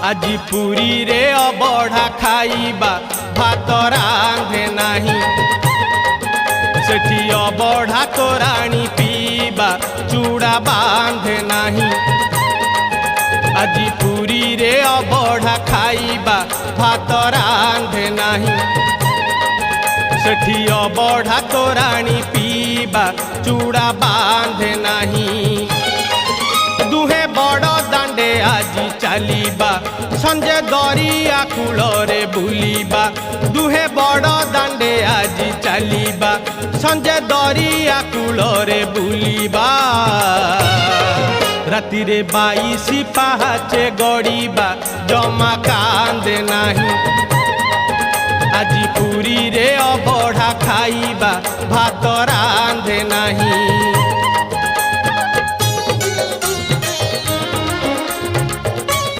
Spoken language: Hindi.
आजी पुरी रे अबढ़ा खाइबा भात रांधे नाही सेठी अबढ़ा तोराणी पीबा चूड़ा बांधे नाही आजी पुरी रे अबढ़ा खाइबा भात रांधे नाही सेठी अबढ़ा तोराणी पीबा चूड़ा बांधे नाही दुहे बड़ दांडे आजी चलीबा संजे दरिया कूलरे बुलीबा दुहे बड़ दांडे आजी चलीबा संजे दरिया कूलरे बुलीबा राति रे 22 पहाचे गड़ीबा जमा कांदे नाही आजी पुरी रे अबढ़ा खाइबा